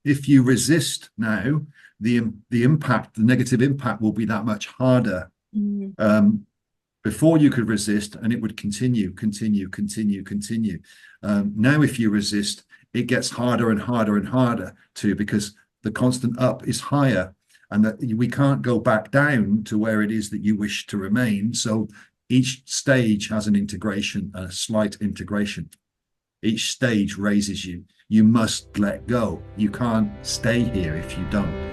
if you resist now, the impact, the negative impact will be that much harder. Mm. Before you could resist, and it would continue. Now, if you resist, it gets harder and harder and harder to, because the constant up is higher, and that we can't go back down to where it is that you wish to remain. So each stage has an integration, a slight integration. Each stage raises you. You must let go. You can't stay here if you don't.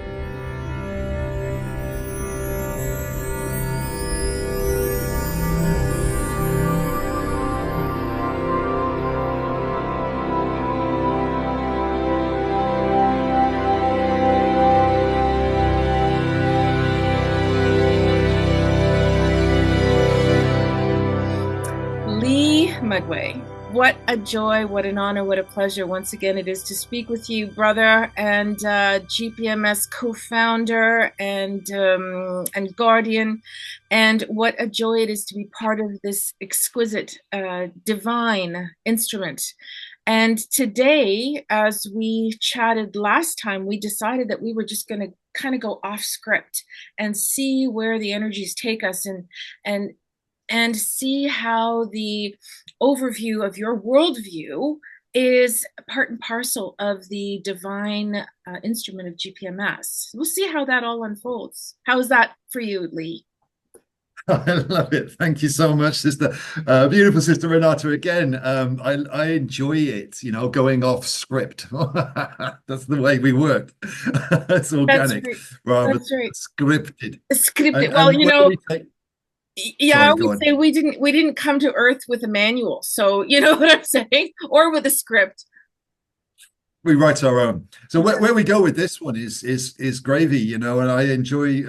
Mudway. What a joy, what an honor, what a pleasure once again it is to speak with you, brother, and GPMS co-founder and guardian. And what a joy it is to be part of this exquisite, divine instrument. And today, as we chatted last time, we decided that we were just going to kind of go off script and see where the energies take us, and see how the overview of your worldview is part and parcel of the divine instrument of GPMS. We'll see how that all unfolds. How is that for you, Lee? I love it. Thank you so much, sister. Beautiful sister Renata again. I enjoy it, going off script. That's the way we work. It's organic, Right. rather That's right. scripted. Scripted. Well, And where we take... yeah, I Sorry, go always on. say we didn't come to Earth with a manual. So you know what I'm saying? Or with a script. We write our own. So where we go with this one is gravy, and I enjoy.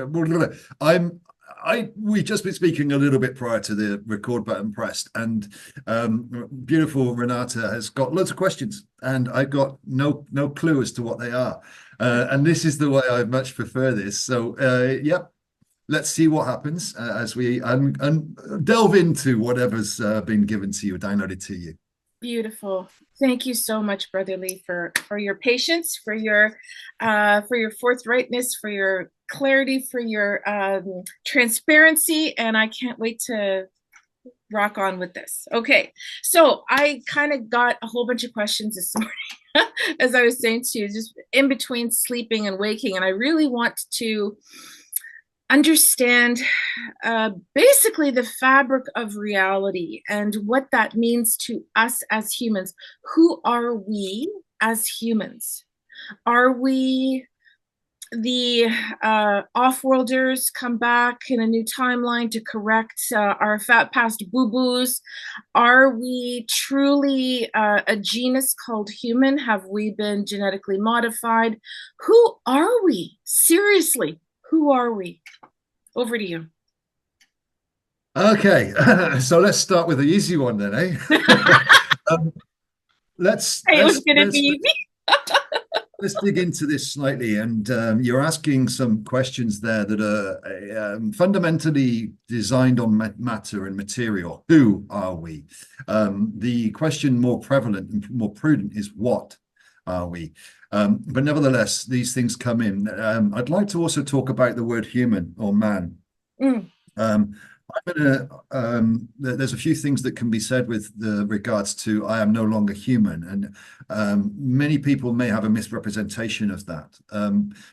We've just been speaking a little bit prior to the record button pressed, and beautiful Renata has got loads of questions, and I got no clue as to what they are. And this is the way I much prefer this. So yep. Let's see what happens as we delve into whatever's been given to you, downloaded to you. Beautiful. Thank you so much, Brother Lee, for your patience, for your forthrightness, for your clarity, for your transparency, and I can't wait to rock on with this. Okay, so I kind of got a whole bunch of questions this morning, as I was saying to you, just in between sleeping and waking, and I really want to understand basically the fabric of reality and what that means to us as humans. Who are we as humans? Are we the off-worlders come back in a new timeline to correct our past boo-boos? Are we truly a genus called human? Have we been genetically modified? Who are we? Seriously, who are we? Over to you. Okay, so let's start with the easy one then, eh? It was going to be easy. Let's dig into this slightly, and you're asking some questions there that are fundamentally designed on matter and material. Who are we? The question more prevalent and more prudent is what are we? But nevertheless, these things come in. I'd like to also talk about the word human or man. There's a few things that can be said with the regards to I am no longer human, and many people may have a misrepresentation of that.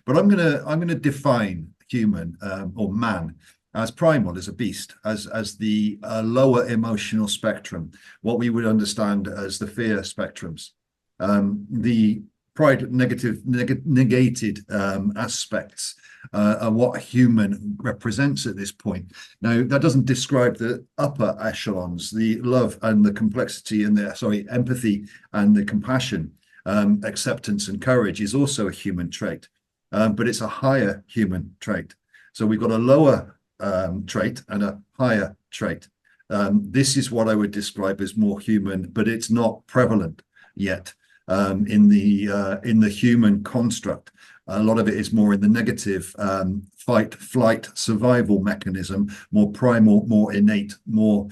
But I'm gonna define human or man as primal, as a beast, as the lower emotional spectrum, what we would understand as the fear spectrums. The pride negated aspects are what a human represents at this point. Now, that doesn't describe the upper echelons, the love and the complexity and the empathy and the compassion. Acceptance and courage is also a human trait, but it's a higher human trait. So we've got a lower trait and a higher trait. This is what I would describe as more human, but it's not prevalent yet. In the human construct, a lot of it is more in the negative fight, flight, survival mechanism, more primal, more innate, more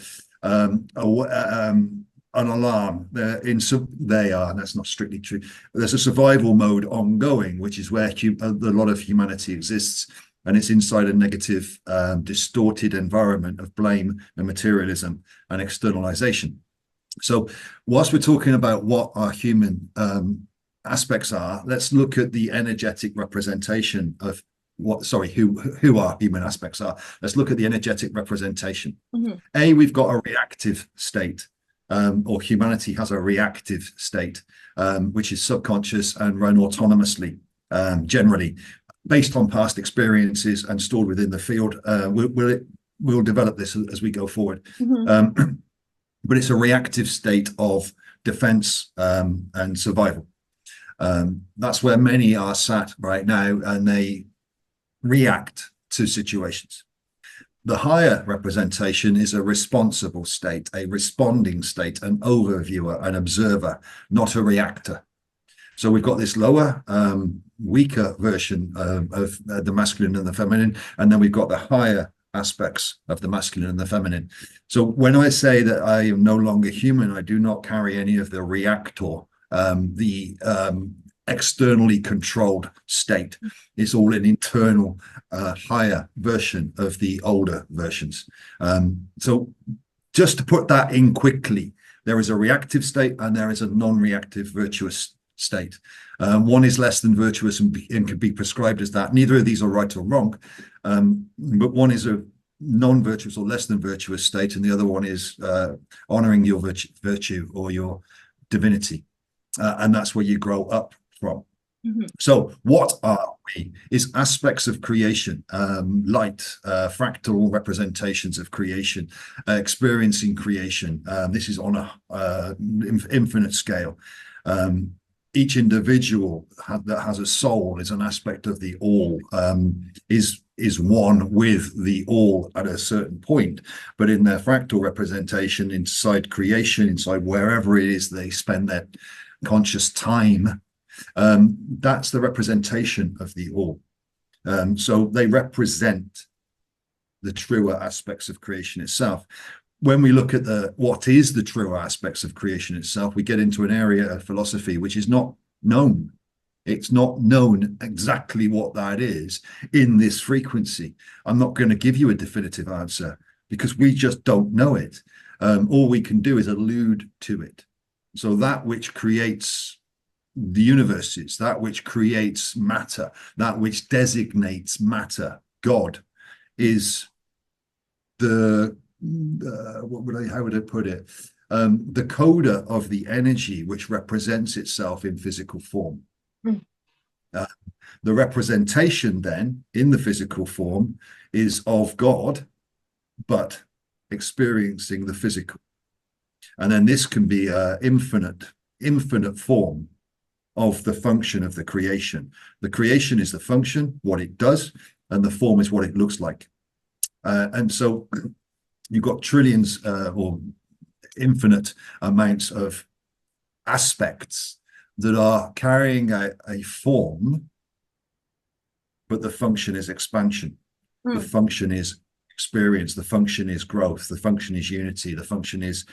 an alarm. They are. That's not strictly true. There's a survival mode ongoing, which is where a lot of humanity exists, and it's inside a negative, distorted environment of blame and materialism and externalization. So, whilst we're talking about what our human aspects are, let's look at the energetic representation of who our human aspects are. Let's look at the energetic representation. Mm-hmm. We've got a reactive state. Or humanity has a reactive state, which is subconscious and run autonomously, generally, based on past experiences and stored within the field. We'll develop this as we go forward. Mm-hmm. But it's a reactive state of defense and survival. That's where many are sat right now, and they react to situations. The higher representation is a responsible state, a responding state, an overviewer, an observer, not a reactor. So we've got this lower, weaker version of the masculine and the feminine, and then we've got the higher aspects of the masculine and the feminine. So when I say that I am no longer human, I do not carry any of the reactor, the externally controlled state. It's all an internal, higher version of the older versions. So just to put that in quickly, there is a reactive state and there is a non-reactive virtuous state. One is less than virtuous and can be prescribed as that. Neither of these are right or wrong, but one is a non-virtuous or less than virtuous state, and the other one is honoring your virtue or your divinity. And that's where you grow up from. Mm-hmm. So what are we? Is aspects of creation, light, fractal representations of creation, experiencing creation. This is on a infinite scale. Each individual that has a soul is an aspect of the all, is one with the all at a certain point, but in their fractal representation inside creation, inside wherever it is they spend their conscious time, that's the representation of the all. So they represent the truer aspects of creation itself. When we look at what is the truer aspects of creation itself, we get into an area of philosophy which is not known. It's not known exactly what that is in this frequency. I'm not going to give you a definitive answer because we just don't know it. All we can do is allude to it. So that which creates the universes, that which creates matter, that which designates matter, God, is the how would I put it? The coda of the energy which represents itself in physical form. Mm. The representation then in the physical form is of God, but experiencing the physical. And then this can be an infinite form of the function of the creation. The creation is the function, what it does, and the form is what it looks like. And so you've got trillions or infinite amounts of aspects that are carrying a form, but the function is expansion. Mm. The function is experience. The function is growth. The function is unity. The function is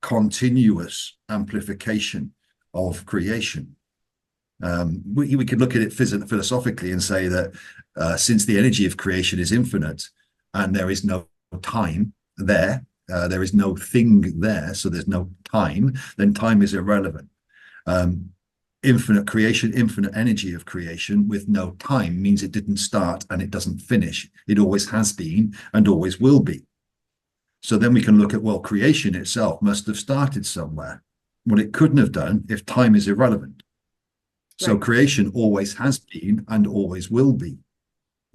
continuous amplification of creation. We could look at it philosophically and say that since the energy of creation is infinite and there is no time there, there is no thing there, so there's no time, then time is irrelevant. Infinite creation, infinite energy of creation with no time means it didn't start and it doesn't finish. It always has been and always will be. So then we can look at, well, creation itself must have started somewhere. Well, it couldn't have done if time is irrelevant. So right. Creation always has been and always will be.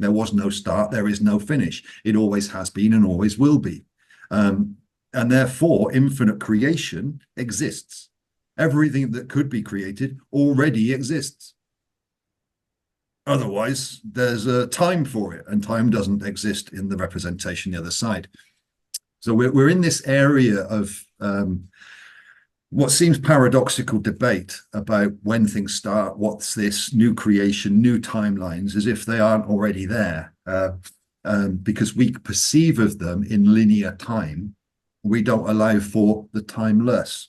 There was no start, there is no finish. It always has been and always will be. And therefore, infinite creation exists. Everything that could be created already exists. Otherwise, there's a time for it, and time doesn't exist in the representation the other side. So we're in this area of what seems paradoxical debate about when things start, what's this, new creation, new timelines, as if they aren't already there. Because we perceive of them in linear time, we don't allow for the timeless.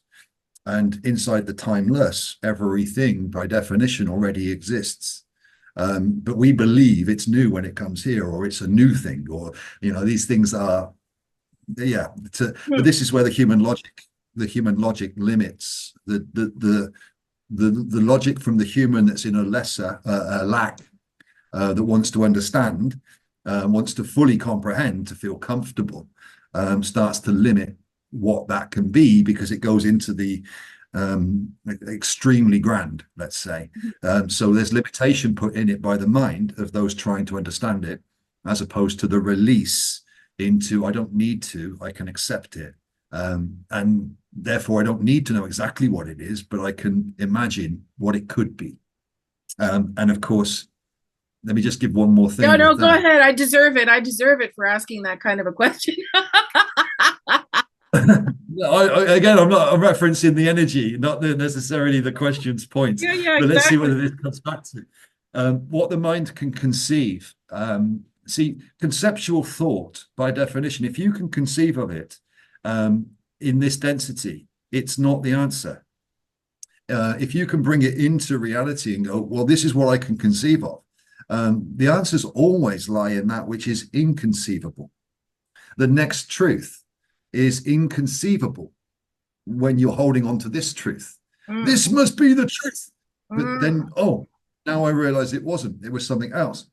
And inside the timeless, everything by definition already exists. But we believe it's new when it comes here, or it's a new thing, or these things are, yeah. But this is where the human logic limits the logic from the human that's in a lesser lack, that wants to understand, wants to fully comprehend, to feel comfortable, starts to limit what that can be, because it goes into the extremely grand, let's say. So there's limitation put in it by the mind of those trying to understand it, as opposed to the release into, I don't need to, I can accept it. And therefore I don't need to know exactly what it is, but I can imagine what it could be. And of course, let me just give one more thing. No, go ahead. I deserve it. I deserve it for asking that kind of a question. Again, I'm referencing the energy, not necessarily the question's point. Yeah, but exactly. Let's see whether this comes back to what the mind can conceive. See, conceptual thought, by definition, if you can conceive of it in this density, it's not the answer. If you can bring it into reality and go, well, this is what I can conceive of, the answers always lie in that which is inconceivable. The next truth is inconceivable when you're holding on to this truth. This must be the truth. But then, oh, now I realize it wasn't. It was something else.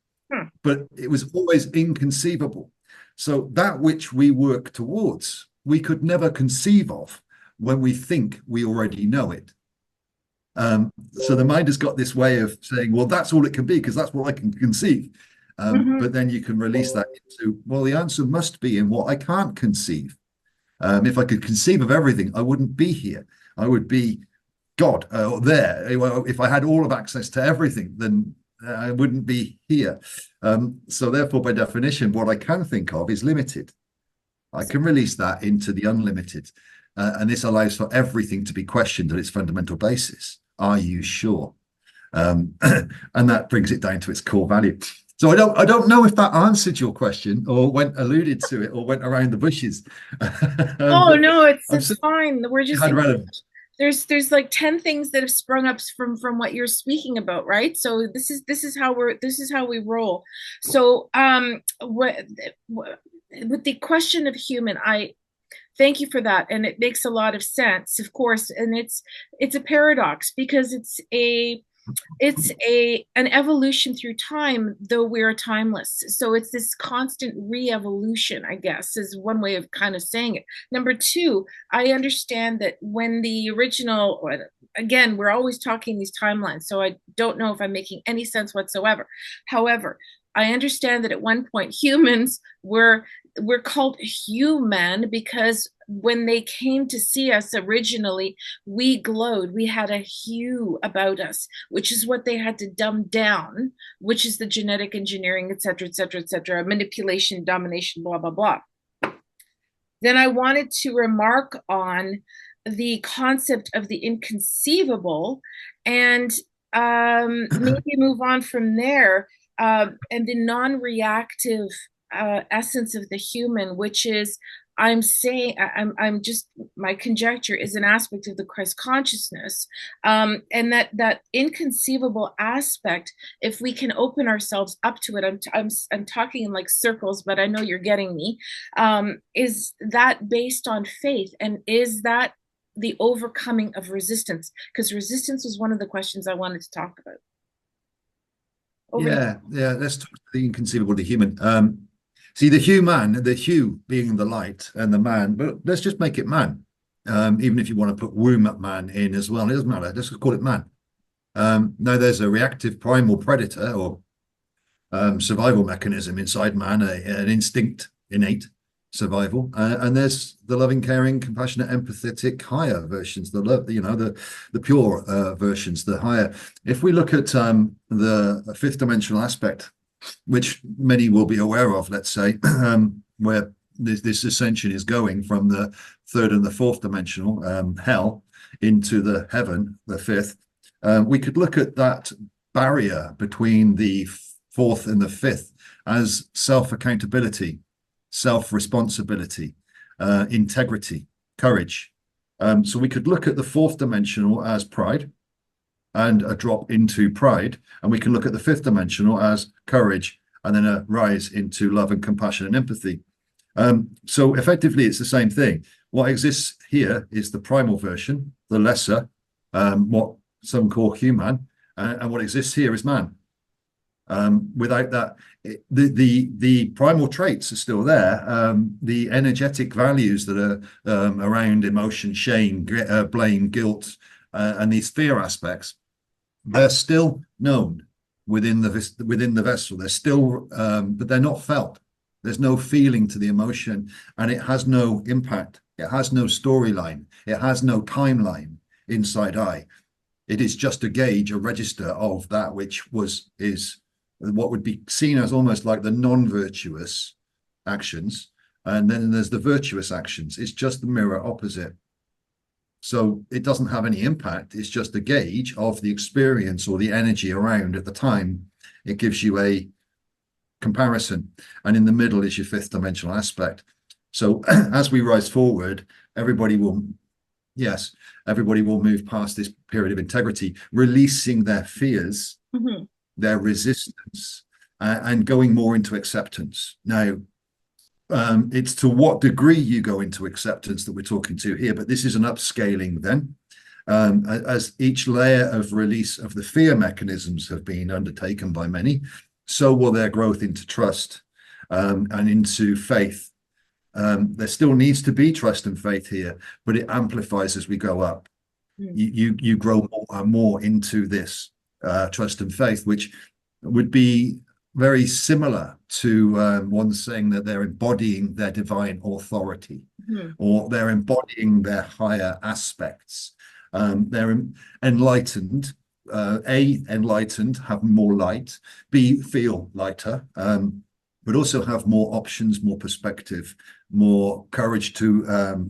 But it was always inconceivable. So that which we work towards, we could never conceive of when we think we already know it. So the mind has got this way of saying, well, that's all it can be, because that's what I can conceive. But then you can release that into, well, the answer must be in what I can't conceive. If I could conceive of everything, I wouldn't be here. I would be God there. If I had all of access to everything, then I wouldn't be here. So therefore, by definition, what I can think of is limited. I can release that into the unlimited. And this allows for everything to be questioned at its fundamental basis. Are you sure? And that brings it down to its core value. So I don't know if that answered your question, or alluded to it, or went around the bushes. Oh no, it's fine. We're just relevant. There's like 10 things that have sprung up from what you're speaking about, right? So this is how we roll. So with the question of human, I thank you for that, and it makes a lot of sense, of course. And it's a paradox, because it's an evolution through time, though we're timeless. So it's this constant re-evolution, I guess, is one way of kind of saying it. Number two, I understand that when the original, again, we're always talking these timelines, so I don't know if I'm making any sense whatsoever. However, I understand that at one point humans were called human because when they came to see us originally, we glowed. We had a hue about us, which is what they had to dumb down, which is the genetic engineering, et cetera, manipulation, domination, blah, blah, blah. Then I wanted to remark on the concept of the inconceivable, and maybe move on from there, and the non-reactive essence of the human, which is, I'm saying, I'm just, my conjecture is an aspect of the Christ consciousness, and that inconceivable aspect, if we can open ourselves up to it, I'm talking in like circles, but I know you're getting me. Is that based on faith, and is that the overcoming of resistance? Because resistance was one of the questions I wanted to talk about. Yeah. Let's talk about the inconceivable, the human. See, the human, the hue being the light, and the man, but let's just make it man. Even if you want to put womb man in as well, it doesn't matter. Let's just call it man. Now, there's a reactive primal predator, or survival mechanism inside man, an instinct, innate survival, and there's the loving, caring, compassionate, empathetic higher versions, the love, the pure versions, the higher. If we look at the fifth dimensional aspect, which many will be aware of, let's say, where this ascension is going from the third and the fourth dimensional, hell, into the heaven, the fifth, we could look at that barrier between the fourth and the fifth as self-accountability, self-responsibility, integrity, courage, So we could look at the fourth dimensional as pride and a drop into pride, and we can look at the fifth dimensional as courage and then a rise into love and compassion and empathy. So effectively, it's the same thing. What exists here is the primal version, the lesser, what some call human, and what exists here is man. Without that, the primal traits are still there. The energetic values that are around emotion, shame, blame, guilt, and these fear aspects, they're still known within the vessel. They're still, but they're not felt. There's no feeling to the emotion, and it has no impact. It has no storyline. It has no timeline inside I. It is just a gauge, a register of that which is what would be seen as almost like the non-virtuous actions. And then there's the virtuous actions. It's just the mirror opposite. So it doesn't have any impact. It's just a gauge of the experience or the energy around at the time. It gives you a comparison. And in the middle is your fifth dimensional aspect. So as we rise forward, everybody will move past this period of integrity, releasing their fears, their resistance, and going more into acceptance. Now, it's to what degree you go into acceptance that we're talking to here, but this is an upscaling then. As each layer of release of the fear mechanisms have been undertaken by many, so will their growth into trust and into faith. There still needs to be trust and faith here, but it amplifies as we go up. You grow more and more into this trust and faith, which would be very similar to one saying that they're embodying their divine authority, or they're embodying their higher aspects. They're enlightened. Enlightened, have more light. B, feel lighter, but also have more options, more perspective, more courage to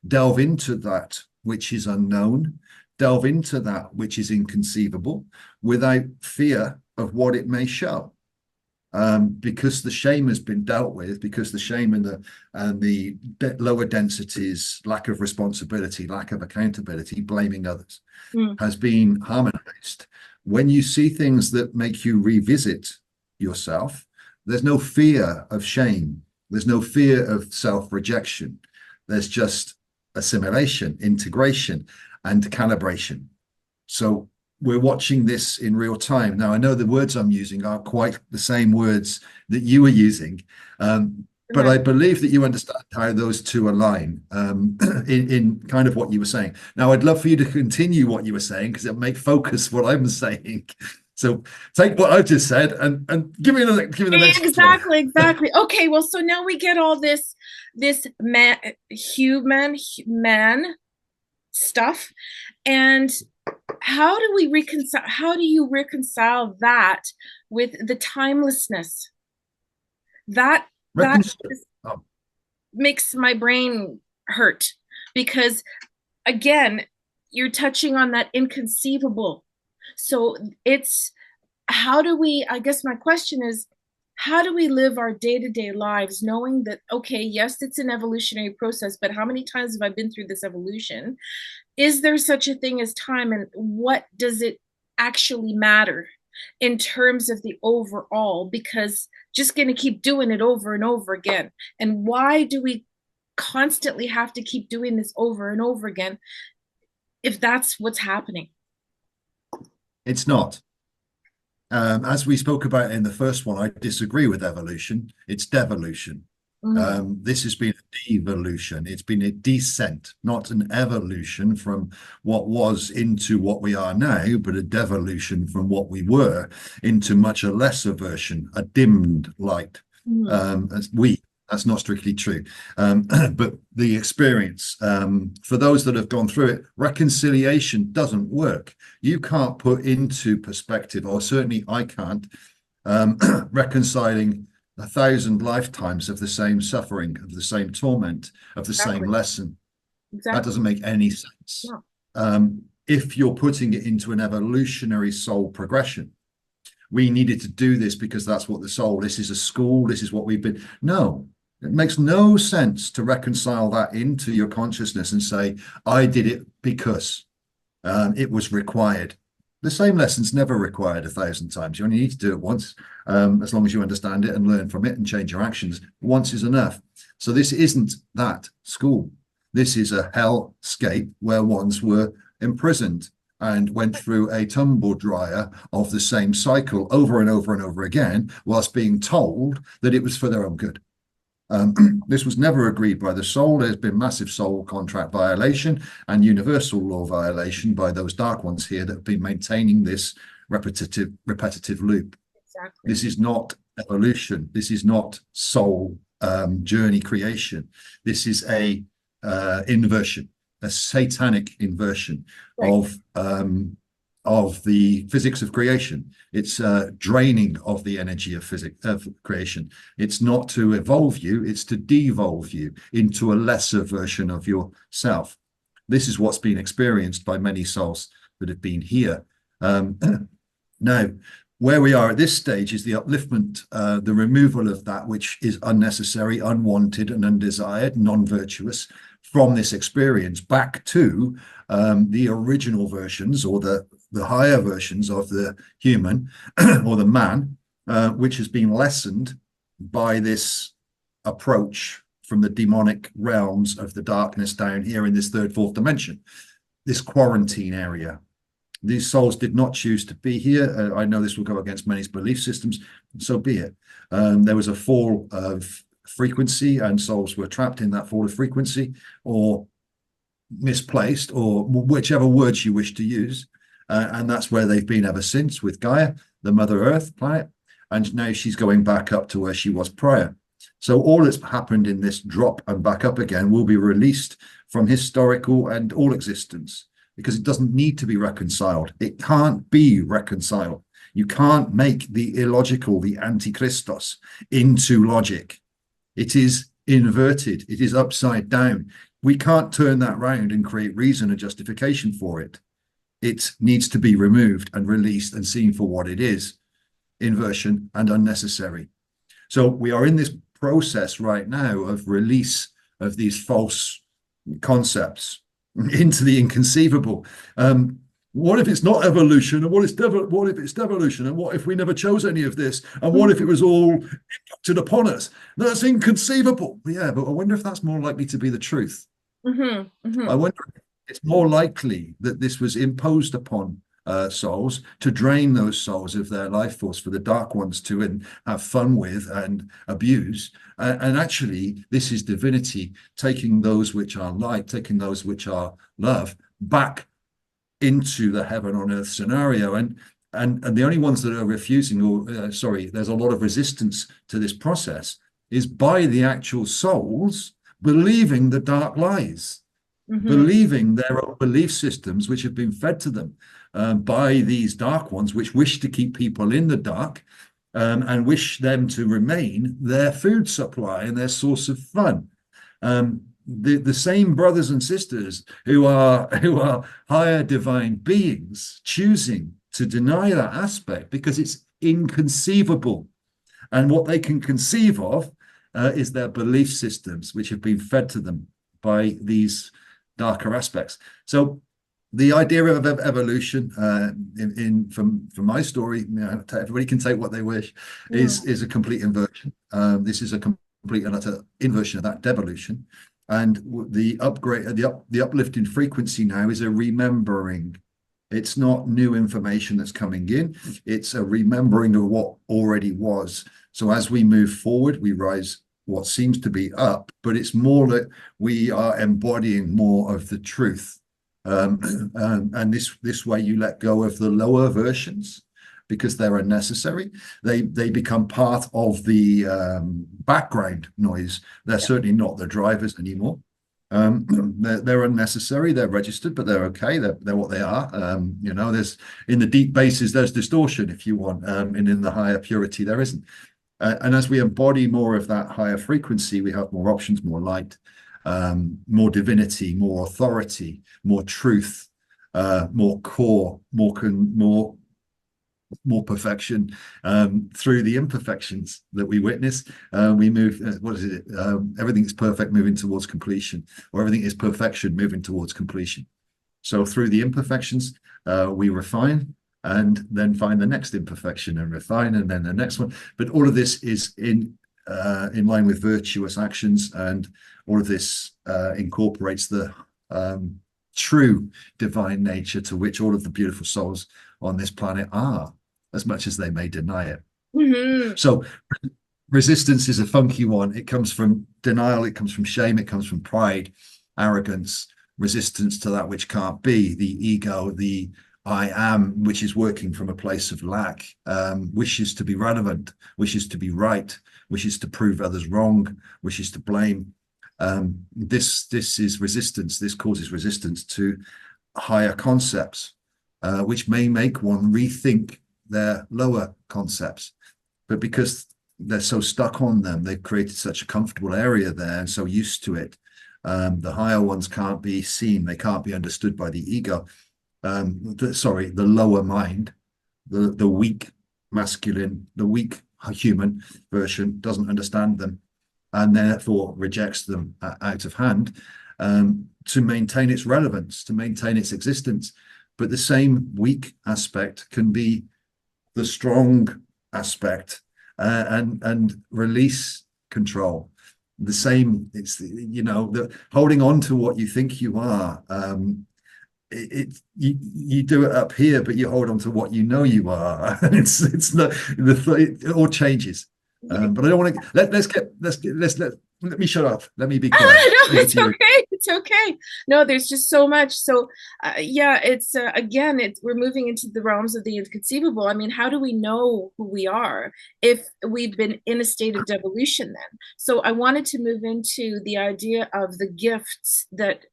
delve into that which is unknown, delve into that which is inconceivable without fear of what it may show. Because the shame has been dealt with, because the shame and the lower densities, lack of responsibility, lack of accountability, blaming others, has been harmonized. When you see things that make you revisit yourself, there's no fear of shame. There's no fear of self-rejection. There's just assimilation, integration, and calibration. So we're watching this in real time. Now, I know the words I'm using are quite the same words that you were using, but I believe that you understand how those two align in kind of what you were saying. Now, I'd love for you to continue what you were saying because it'll make focus what I'm saying. So take what I've just said and give me the next exactly. Okay, well, so now we get all this human stuff, and how do you reconcile that with the timelessness that makes my brain hurt, because again, you're touching on that inconceivable. So it's, I guess my question is, how do we live our day-to-day lives knowing that, okay, yes, it's an evolutionary process, but how many times have I been through this evolution? Is there such a thing as time, and what does it actually matter in terms of the overall? Because just going to keep doing it over and over again. And why do we constantly have to keep doing this over and over again if that's what's happening? It's not. As we spoke about in the first one, I disagree with evolution. It's devolution. This has been a devolution. It's been a descent, not an evolution from what was into what we are now, but a devolution from what we were into much a lesser version, a dimmed light. That's not strictly true. But the experience, for those that have gone through it, reconciliation doesn't work. You can't put into perspective, or certainly I can't, reconciling 1,000 lifetimes of the same suffering, of the same torment, of the same lesson. That doesn't make any sense. If you're putting it into an evolutionary soul progression, we needed to do this because that's what the soul, this is a school, this is what we've been. No, It makes no sense to reconcile that into your consciousness and say, I did it because it was required. The same lesson's never required 1,000 times. You only need to do it once, as long as you understand it and learn from it and change your actions. Once is enough. So this isn't that school. This is a hellscape where ones were imprisoned and went through a tumble dryer of the same cycle over and over and over again, whilst being told that it was for their own good. This was never agreed by the soul. There's been massive soul contract violation and universal law violation by those dark ones here that have been maintaining this repetitive loop. Exactly. This is not evolution. This is not soul journey creation. This is a inversion, a satanic inversion Right. of the physics of creation. It's draining of the energy of physics of creation. It's not to evolve you, it's to devolve you into a lesser version of yourself. This is what's been experienced by many souls that have been here. Now, where we are at this stage is the upliftment, the removal of that which is unnecessary, unwanted, and undesired, non-virtuous from this experience back to the original versions or the higher versions of the human or the man, which has been lessened by this approach from the demonic realms of the darkness down here in this third, fourth dimension, this quarantine area. These souls did not choose to be here. I know this will go against many belief systems, so be it. There was a fall of frequency and souls were trapped in that fall of frequency or misplaced or whichever words you wish to use. And that's where they've been ever since with Gaia, the Mother Earth planet. And now she's going back up to where she was prior. So all that's happened in this drop and back up again will be released from historical and all existence because it doesn't need to be reconciled. It can't be reconciled. You can't make the illogical, the antichristos, into logic. It is inverted. It is upside down. We can't turn that round and create reason and justification for it. It needs to be removed and released and seen for what it is, inversion and unnecessary. So we are in this process right now of release of these false concepts into the inconceivable. What if it's not evolution? And what if it's devolution? And what if we never chose any of this? And what if it was all impacted upon us? That's inconceivable. Yeah, but I wonder if that's more likely to be the truth. I wonder if it's more likely that this was imposed upon souls to drain those souls of their life force for the dark ones to have fun with and abuse. And actually, this is divinity taking those which are light, taking those which are love back into the heaven on earth scenario. And the only ones that are refusing, or there's a lot of resistance to this process, is by the actual souls believing the dark lies, believing their own belief systems, which have been fed to them by these dark ones, which wish to keep people in the dark and wish them to remain their food supply and their source of fun. The same brothers and sisters who are higher divine beings choosing to deny that aspect because it's inconceivable. And what they can conceive of is their belief systems, which have been fed to them by these darker aspects. So the idea of evolution from my story, you know, everybody can take what they wish, is a complete inversion. This is a complete and utter inversion of that devolution. And the upgrade, the uplifting frequency now is a remembering. It's not new information that's coming in. It's a remembering of what already was. So as we move forward, we rise what seems to be up, but it's more that we are embodying more of the truth. And this way you let go of the lower versions because they're unnecessary. They become part of the background noise. They're certainly not the drivers anymore. They're unnecessary. They're registered, but they're okay. They're what they are. You know, there's in the deep bases there's distortion if you want, and in the higher purity there isn't. And as we embody more of that higher frequency, we have more options, more light, more divinity, more authority, more truth, more core, more more perfection through the imperfections that we witness. We move, what is it? Everything is perfect moving towards completion, or everything is perfection moving towards completion. So through the imperfections, we refine and then find the next imperfection and refine and then the next one. But all of this is in line with virtuous actions, and all of this incorporates the true divine nature to which all of the beautiful souls on this planet are, as much as they may deny it. Mm-hmm. So resistance is a funky one. It comes from denial, it comes from shame, it comes from pride, arrogance, resistance to that which can't be, the ego, the I am, which is working from a place of lack, wishes to be relevant, wishes to be right, wishes to prove others wrong, wishes to blame. This is resistance. This causes resistance to higher concepts, which may make one rethink their lower concepts. But because they're so stuck on them, they've created such a comfortable area there and so used to it. The higher ones can't be seen. They can't be understood by the ego. The lower mind, the weak masculine, the weak human version doesn't understand them and therefore rejects them out of hand to maintain its relevance, to maintain its existence. But the same weak aspect can be the strong aspect and release control. The same, it's, the holding on to what you think you are. You do it up here, but you hold on to what you know you are. It's not it all changes. But I don't want to let me shut up. Let me be quiet. No, it's okay. It's okay. No, there's just so much. So, yeah, it's again, we're moving into the realms of the inconceivable. I mean, how do we know who we are if we've been in a state of devolution then? So I wanted to move into the idea of the gifts that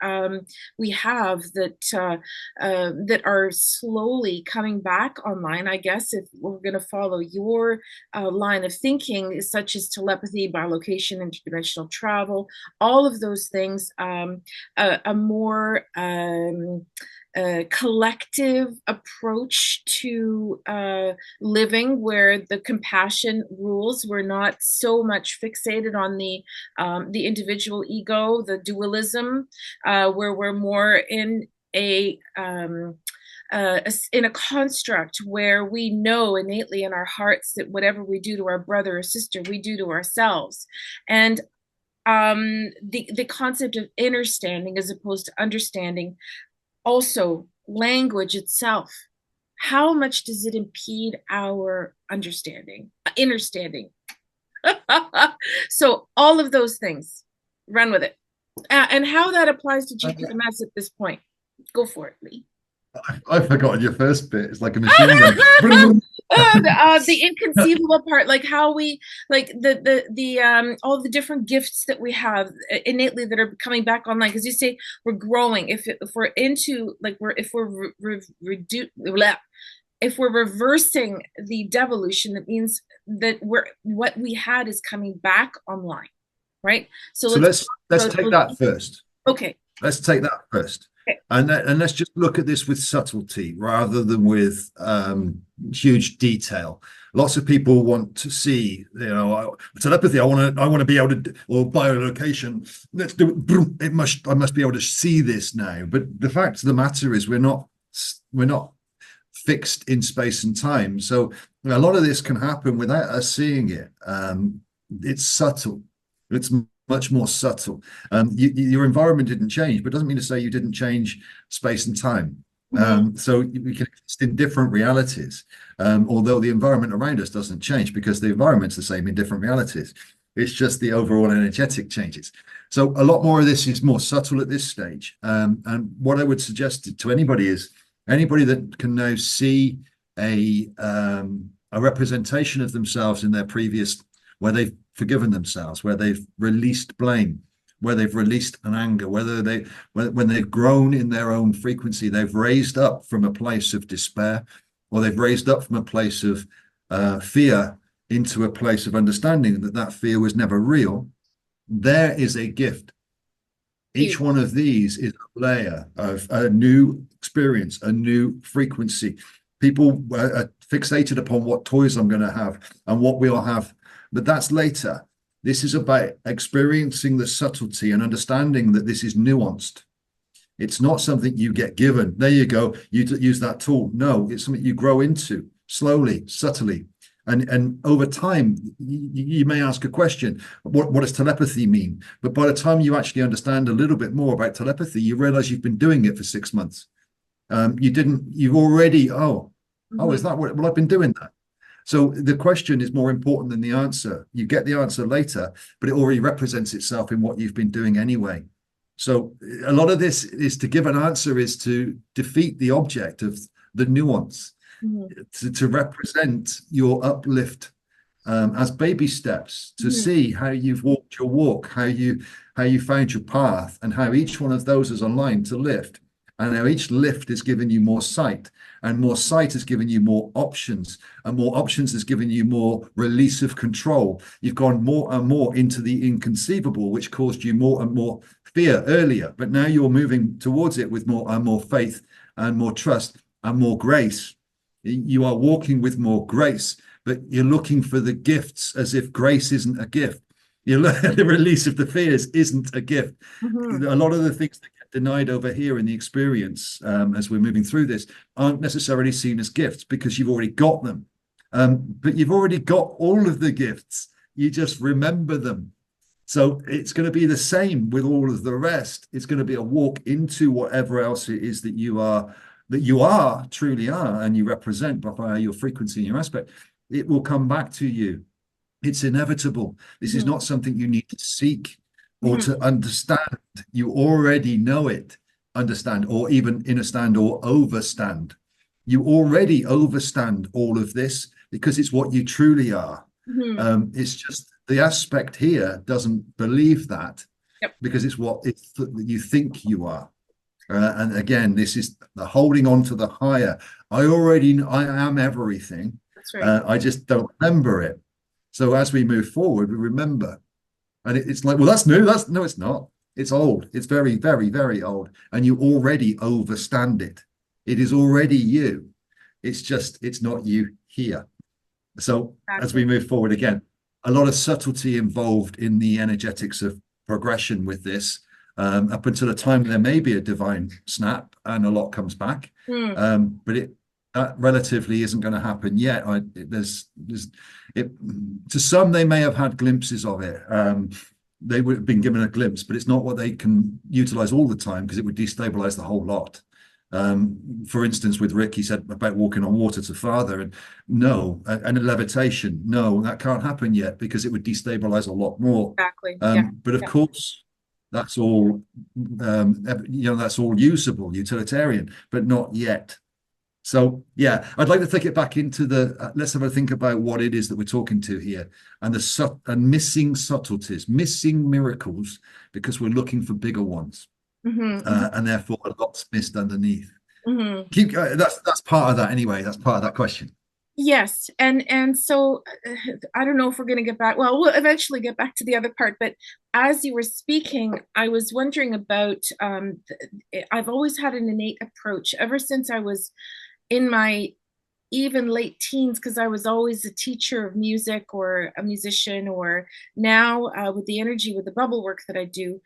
we have that are slowly coming back online, I guess, if we're going to follow your line of thinking, such as telepathy, bilocation, interdimensional travel, all of those things, a more collective approach to living, where the compassion rules. We're not so much fixated on the individual ego, the dualism, where we're more in in a construct where we know innately in our hearts that whatever we do to our brother or sister, we do to ourselves. And the concept of understanding as opposed to understanding, also language itself. How much does it impede our understanding, understanding? So all of those things, run with it. And how that applies to GPMS at this point. Go for it, Lee. I've forgotten your first bit. It's like a machine gun. The inconceivable part, like how we, like the all the different gifts that we have innately that are coming back online. Because you say we're growing. If we're into, like, if we're reversing the devolution, that means that what we had is coming back online, right? So let's take that first. Okay. Let's take that first. And let's just look at this with subtlety rather than with huge detail. Lots of people want to see, telepathy. I want to be able to, or biolocation. Let's do it. I must be able to see this now. But the fact of the matter is, we're not fixed in space and time. So a lot of this can happen without us seeing it. It's subtle. It's much more subtle. Your environment didn't change, but doesn't mean to say you didn't change space and time. So we can exist in different realities, although the environment around us doesn't change, because the environment's the same in different realities. It's just the overall energetic changes. So a lot more of this is more subtle at this stage. And what I would suggest to anybody is, anybody that can now see a representation of themselves in their previous, where they've forgiven themselves, where they've released blame, where they've released an anger, when they've grown in their own frequency, they've raised up from a place of despair, or they've raised up from a place of fear into a place of understanding that fear was never real. There is a gift. Each one of these is a layer of a new experience, a new frequency. People fixated upon what toys I'm going to have and what we'll have. But that's later. This is about experiencing the subtlety and understanding that this is nuanced. It's not something you get given. There you go. You use that tool. No, it's something you grow into slowly, subtly. And over time, you may ask a question, what does telepathy mean? But by the time you actually understand a little bit more about telepathy, you realize you've been doing it for 6 months. You've already, is that what, well, I've been doing that. So the question is more important than the answer. You get the answer later, but it already represents itself in what you've been doing anyway. So a lot of this is to give an answer is to defeat the object of the nuance, to represent your uplift as baby steps, to see how you've walked your walk, how you found your path, and how each one of those is aligned to lift. And now each lift is giving you more sight, and more sight has given you more options, and more options has given you more release of control. You've gone more and more into the inconceivable, which caused you more and more fear earlier, but now you're moving towards it with more and more faith and more trust and more grace. You are walking with more grace, but you're looking for the gifts as if grace isn't a gift. The release of the fears isn't a gift. A lot of the things that get denied over here in the experience as we're moving through this aren't necessarily seen as gifts because you've already got them. But you've already got all of the gifts. You just remember them. So it's going to be the same with all of the rest. It's going to be a walk into whatever else it is that you truly are, and you represent by your frequency and your aspect. It will come back to you. It's inevitable. This is not something you need to seek or to understand. You already know it, understand, or even understand or overstand. You already overstand all of this because it's what you truly are. It's just the aspect here doesn't believe that because it's what you think you are. And again, this is the holding on to the higher. I am everything. That's right. I just don't remember it. So as we move forward, we remember. And it's like, well, that's new. No, it's not. It's old. It's very, very, very old. And you already overstand it. It is already you. It's not you here. So as we move forward again, a lot of subtlety involved in the energetics of progression with this, up until a time there may be a divine snap and a lot comes back. But that relatively isn't going to happen yet. To some, they may have had glimpses of it. They would have been given a glimpse, but it's not what they can utilize all the time because it would destabilize the whole lot. For instance, with Rick, he said about walking on water to father, and no, and a levitation. No, that can't happen yet because it would destabilize a lot more. Exactly. But of course, that's all, that's all usable, utilitarian, but not yet. So, yeah, I'd like to take it back into let's have a think about what it is that we're talking to here and missing subtleties, missing miracles, because we're looking for bigger ones. And therefore a lot's missed underneath. Keep going. That's part of that anyway. That's part of that question. Yes, and so I don't know if we're going to get back. Well, we'll eventually get back to the other part. But as you were speaking, I was wondering about. I've always had an innate approach ever since I was in my even late teens, because I was always a teacher of music or a musician, or now with the energy, with the bubble work that I do.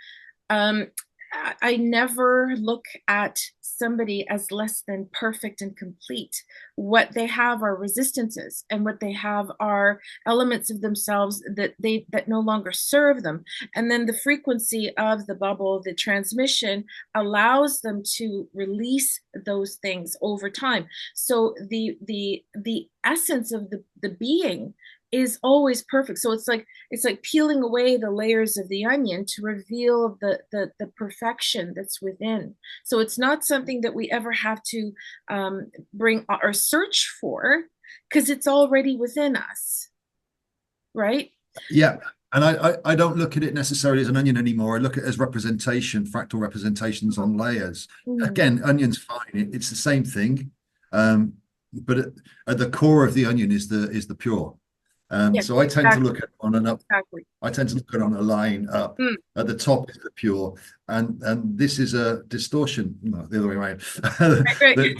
I never look at somebody as less than perfect and complete. What they have are resistances, and what they have are elements of themselves that no longer serve them. And then the frequency of the bubble, the transmission, allows them to release those things over time. So the essence of the being is always perfect. So it's like peeling away the layers of the onion to reveal the perfection that's within. So it's not something that we ever have to bring or search for, because it's already within us, right? Yeah. And I don't look at it necessarily as an onion anymore. I look at it as representation, fractal representations on layers. Again, onion's fine. It's the same thing. But at the core of the onion is the pure. So I tend to look at on an up. Exactly. I tend to look at on a line up. At the top is the pure, and this is a distortion. No, the other way around. Right.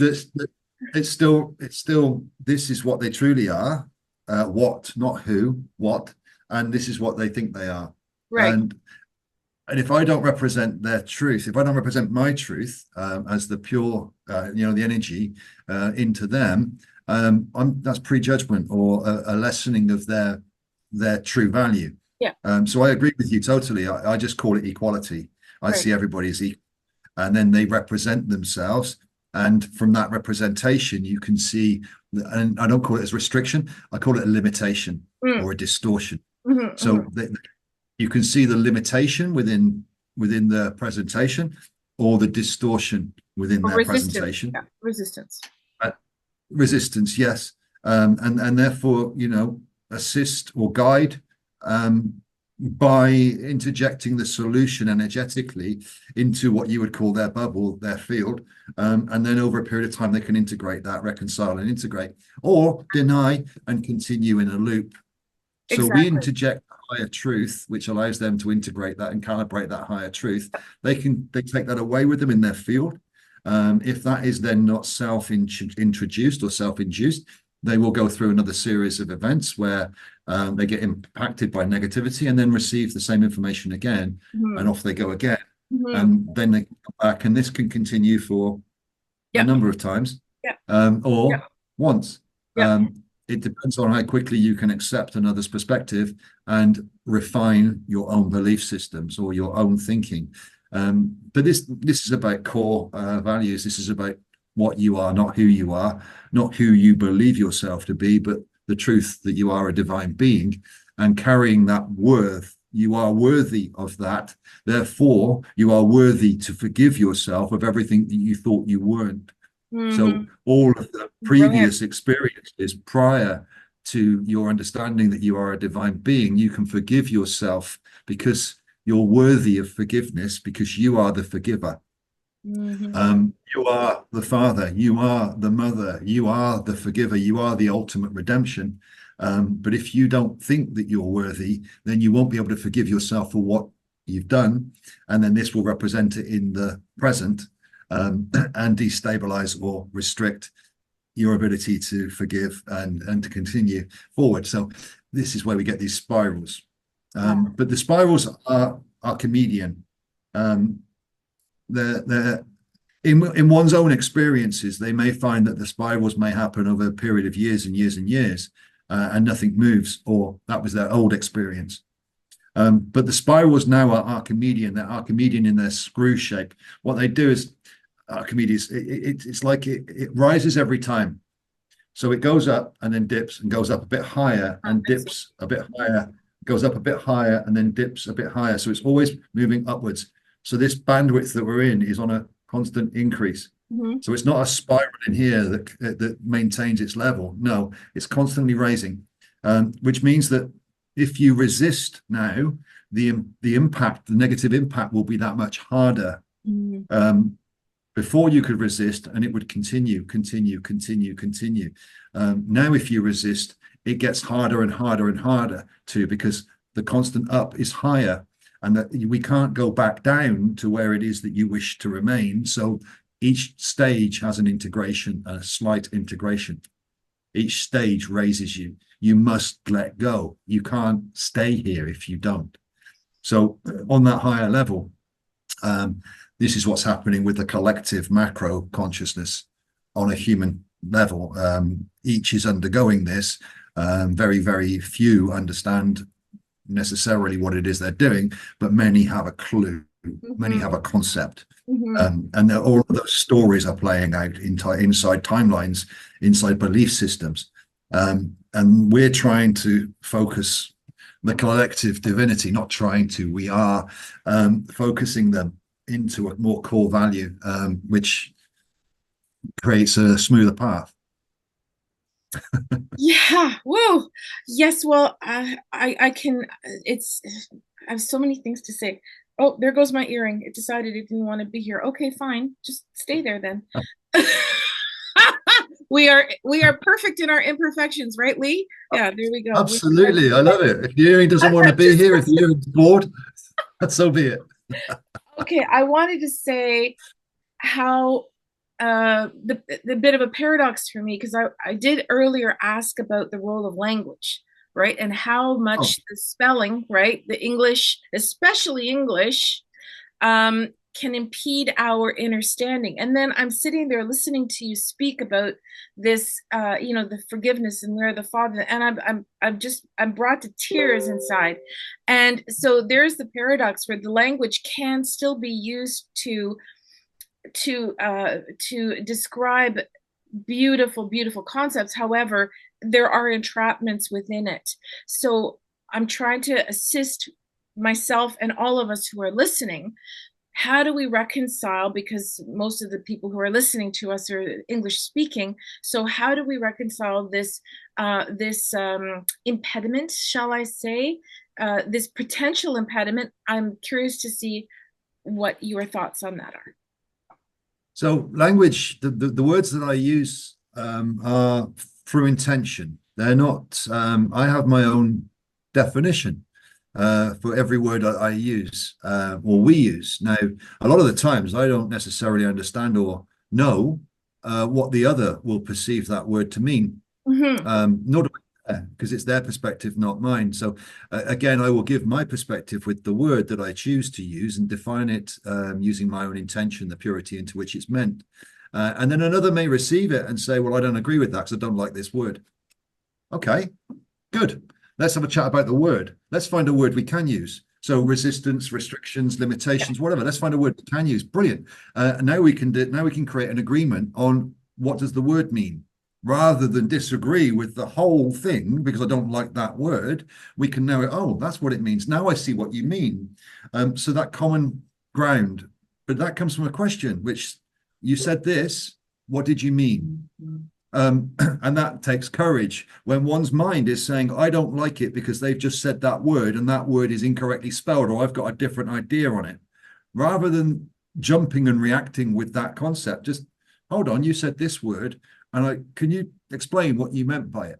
it's still this is what they truly are, what, not who, what, and this is what they think they are. Right. And if I don't represent their truth, if I don't represent my truth as the pure, the energy into them, that's prejudgment or a lessening of their true value. Yeah. So I agree with you totally. I just call it equality. I Right. see everybody as equal, and then they represent themselves. And from that representation, you can see, and I don't call it as restriction, I call it a limitation Mm. or a distortion. Hmm. So you can see the limitation within the presentation or the distortion within Or their resistance. presentation. Yeah. Resistance. Uh, Resistance, yes. And therefore, assist or guide by interjecting the solution energetically into what you would call their bubble, their field. And then over a period of time, they can integrate that, reconcile and integrate, or deny and continue in a loop. So we Exactly. interject a higher truth, which allows them to integrate that and calibrate that higher truth. They take that away with them in their field. If that is then not self-introduced or self-induced, they will go through another series of events where they get impacted by negativity and then receive the same information again, Hmm. and off they go again. Hmm. And then they come back, and this can continue for a Yep. number of times, Yep. or Yep. once. Yep. It depends on how quickly you can accept another's perspective and refine your own belief systems or your own thinking. But this is about core values. This is about what you are, not who you are, not who you believe yourself to be, but the truth that you are a divine being, and carrying that worth. You are worthy of that. Therefore, you are worthy to forgive yourself of everything that you thought you weren't. So Hmm. all of the Brilliant. previous experiences prior to your understanding that you are a divine being, you can forgive yourself because you're worthy of forgiveness because you are the forgiver. Hmm. You are the father, you are the mother, you are the forgiver, you are the ultimate redemption. But if you don't think that you're worthy, then you won't be able to forgive yourself for what you've done. And then this will represent it in the present, and destabilize or restrict your ability to forgive and to continue forward. So this is where we get these spirals. Wow. But the spirals are comedian. Um, they're in one's own experiences, they may find that the spirals may happen over a period of years and years and years, and nothing moves, or that was their old experience. But the spirals now are Archimedean. They're Archimedean in their screw shape. What they do is Archimedes, it's like it rises every time. So it goes up and then dips and goes up a bit higher Ah, and I see. dips a bit higher, goes up a bit higher and then dips a bit higher. So it's always moving upwards. So this bandwidth that we're in is on a constant increase. Hmm. So it's not a spiral in here that maintains its level. No, it's constantly raising, which means that if you resist now, the impact, the negative impact will be that much harder. Hmm. Um, Before you could resist, and it would continue, continue, continue, continue. Now, if you resist, it gets harder and harder and harder to, because the constant up is higher, and that we can't go back down to where it is that you wish to remain. So each stage has an integration, a slight integration. Each stage raises you. You must let go. You can't stay here if you don't. So on that higher level, this is what's happening with the collective macro consciousness on a human level. Each is undergoing this. Very, very few understand necessarily what it is they're doing, but many have a clue. Many have Hmm. a concept. Hmm. And all of those stories are playing out inside timelines, inside belief systems. And we're trying to focus the collective divinity, not trying to, we are focusing them into a more core value, which creates a smoother path. Yeah. Whoa. Yes. Well, I can. It's. I have so many things to say. Oh, there goes my earring. It decided it didn't want to be here. Okay, fine. Just stay there then. We are perfect in our imperfections, right, Lee? Yeah. There we go. Absolutely, I love it. If the earring doesn't want to I'm be just here, if the earring's bored, so be it. okay. I wanted to say how the bit of a paradox for me, because I did earlier ask about the role of language, right? And how Oh, much the spelling, right? The English, especially English, can impede our understanding. And then I'm sitting there listening to you speak about this, the forgiveness and where the Father, and I'm brought to tears inside. And so there's the paradox where the language can still be used to describe beautiful, beautiful concepts. However, there are entrapments within it. So I'm trying to assist myself and all of us who are listening. How do we reconcile, because most of the people who are listening to us are English speaking, so how do we reconcile this impediment, shall I say, this potential impediment? I'm curious to see what your thoughts on that are. so language, the words that I use are through intention. They're not, I have my own definition for every word I use or we use. Now, a lot of the times I don't necessarily understand or know what the other will perceive that word to mean. Mm-hmm. Nor do I, because it's their perspective, not mine. So again, I will give my perspective with the word that I choose to use and define it using my own intention, the purity into which it's meant. And then another may receive it and say, well, I don't agree with that because I don't like this word. Okay, good. Let's have a chat about the word. Let's find a word we can use. So resistance, restrictions, limitations, whatever. Let's find a word we can use. Brilliant. Now we can create an agreement on what does the word mean. Rather than disagree with the whole thing because I don't like that word, we can now, oh, that's what it means. Now I see what you mean. So that common ground, but that comes from a question, which you said this, what did you mean? And that takes courage when one's mind is saying, I don't like it because they've just said that word and that word is incorrectly spelled, or I've got a different idea on it. Rather than jumping and reacting with that concept, just hold on, you said this word, and can you explain what you meant by it?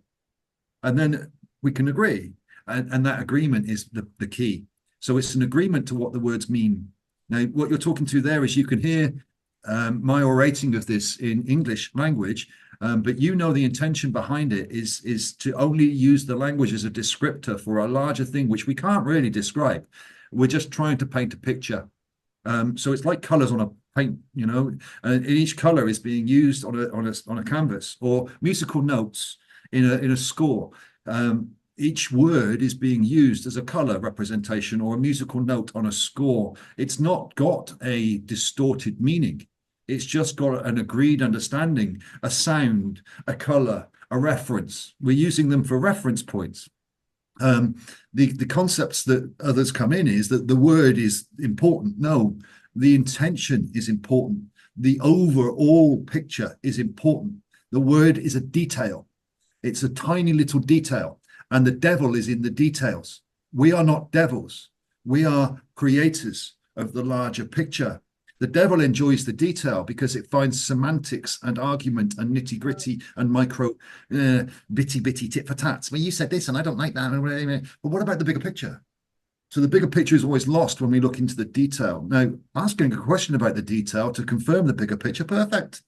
And then we can agree. And that agreement is the key. So it's an agreement to what the words mean. Now, what you're talking to there is you can hear my orating of this in English language, but you know the intention behind it is to only use the language as a descriptor for a larger thing, which we can't really describe. We're just trying to paint a picture. So it's like colors on a paint, and each color is being used on a canvas, or musical notes in a score. Each word is being used as a color representation or a musical note on a score. It's not got a distorted meaning. It's just got an agreed understanding, a sound, a color, a reference. We're using them for reference points. The concepts that others come in is that the word is important. No, the intention is important. The overall picture is important. The word is a detail. It's a tiny little detail, and the devil is in the details. We are not devils. We are creators of the larger picture. The devil enjoys the detail because it finds semantics and argument and nitty gritty and micro bitty tit for tats. Well, you said this and I don't like that. But what about the bigger picture? So the bigger picture is always lost when we look into the detail. Now, asking a question about the detail to confirm the bigger picture, perfect.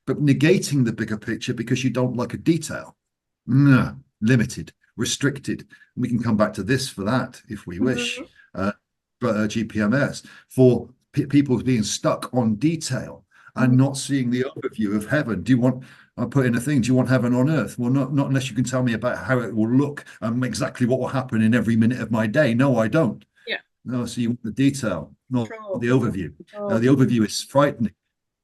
But negating the bigger picture because you don't like a detail, limited, restricted. We can come back to this for that if we wish. But GPMS for people being stuck on detail and not seeing the overview of heaven. I put in a thing, do you want heaven on earth? Well, not unless you can tell me about how it will look and exactly what will happen in every minute of my day. No, I don't. Yeah. No, so you want the detail, not Control. the overview. Control. The overview is frightening.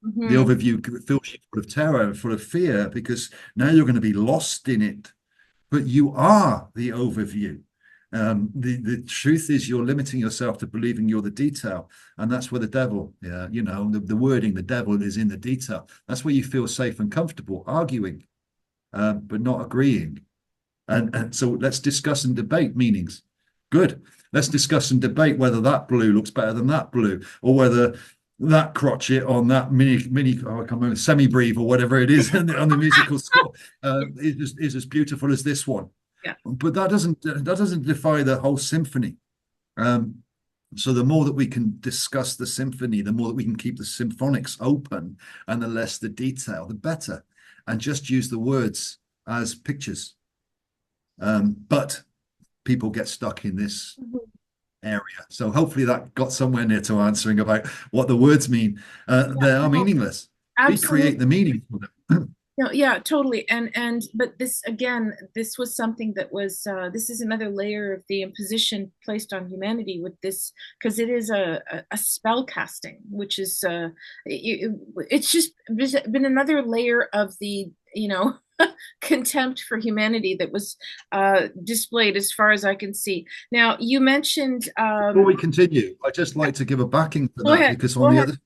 The Mm-hmm. overview fills you full of terror and full of fear because now you're going to be lost in it. But you are the overview. The truth is you're limiting yourself to believing you're the detail, and that's where the devil, the wording, the devil is in the detail. That's where you feel safe and comfortable arguing, but not agreeing. And so let's discuss and debate meanings. Good. Let's discuss and debate whether that blue looks better than that blue, or whether that crotchet on that semi-breve or whatever it is on the musical score is as beautiful as this one. Yeah. But that doesn't defy the whole symphony. So the more that we can discuss the symphony, the more that we can keep the symphonics open, and the less the detail, the better. And just use the words as pictures. But people get stuck in this area. So hopefully that got somewhere near to answering about what the words mean. They are meaningless. We create the meaning for them. No, yeah, totally. But this again, this was something that was this is another layer of the imposition placed on humanity with this, because it is a spell casting, which is it's just been another layer of the, contempt for humanity that was displayed as far as I can see. Now, you mentioned Before we continue, I'd just like to give a backing for go that, ahead. because Go on the ahead. other